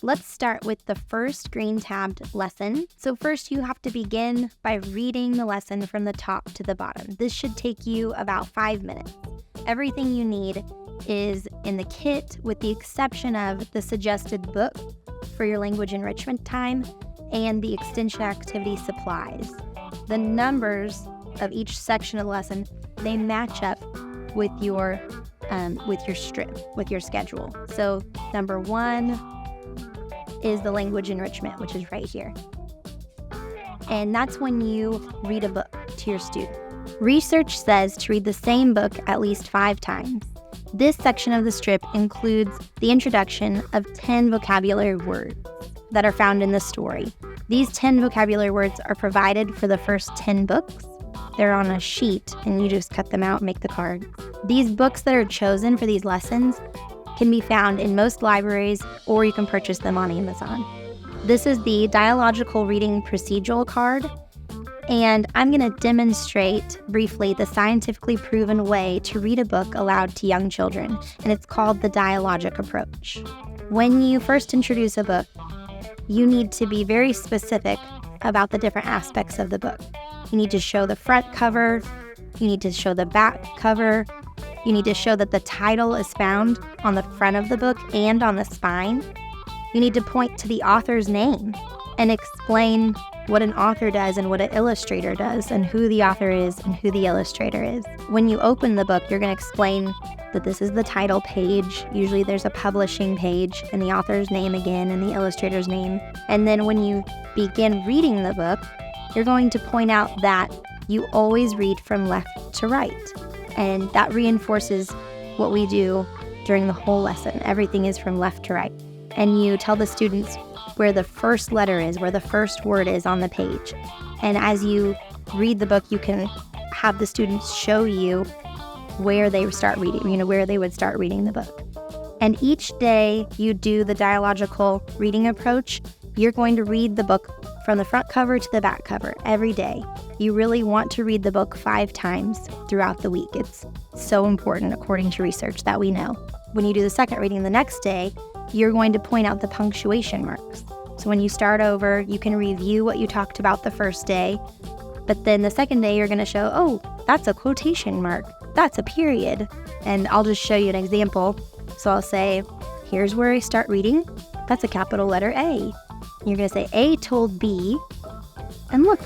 Let's start with the first green tabbed lesson. So first you have to begin by reading the lesson from the top to the bottom. This should take you about 5 minutes. Everything you need is in the kit with the exception of the suggested book for your language enrichment time and the extension activity supplies. The numbers of each section of the lesson, they match up with your strip, with your schedule. So number 1 is the language enrichment, which is right here. And that's when you read a book to your student. Research says to read the same book at least 5 times. This section of the strip includes the introduction of 10 vocabulary words that are found in the story. These 10 vocabulary words are provided for the first 10 books. They're on a sheet, and you just cut them out and make the cards. These books that are chosen for these lessons can be found in most libraries, or you can purchase them on Amazon. This is the Dialogical Reading Procedural card, and I'm going to demonstrate briefly the scientifically proven way to read a book aloud to young children, and it's called the Dialogic Approach. When you first introduce a book, you need to be very specific about the different aspects of the book. You need to show the front cover, you need to show the back cover, you need to show that the title is found on the front of the book and on the spine. You need to point to the author's name and explain what an author does and what an illustrator does and who the author is and who the illustrator is. When you open the book, you're going to explain that this is the title page. Usually there's a publishing page and the author's name again and the illustrator's name. And then when you begin reading the book, you're going to point out that you always read from left to right. And that reinforces what we do during the whole lesson. Everything is from left to right. And you tell the students where the first letter is, where the first word is on the page. And as you read the book, you can have the students show you where they start reading, where they would start reading the book. And each day you do the dialogical reading approach, you're going to read the book from the front cover to the back cover every day. You really want to read the book 5 times throughout the week. It's so important according to research that we know. When you do the second reading the next day, you're going to point out the punctuation marks. So when you start over, you can review what you talked about the first day, but then the second day you're going to show, oh, that's a quotation mark, that's a period. And I'll just show you an example. So I'll say, here's where I start reading. That's a capital letter A. You're going to say A told B, and look,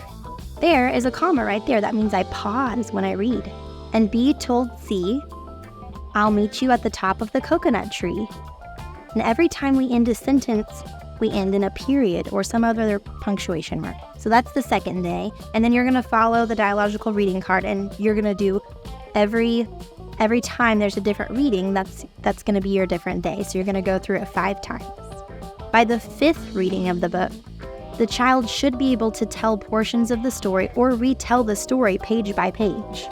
there is a comma right there. That means I pause when I read. And B told C, I'll meet you at the top of the coconut tree. And every time we end a sentence, we end in a period or some other punctuation mark. So that's the second day. And then you're going to follow the dialogical reading card, and you're going to do every time there's a different reading, that's going to be your different day. So you're going to go through it 5 times. By the 5th reading of the book, the child should be able to tell portions of the story or retell the story page by page.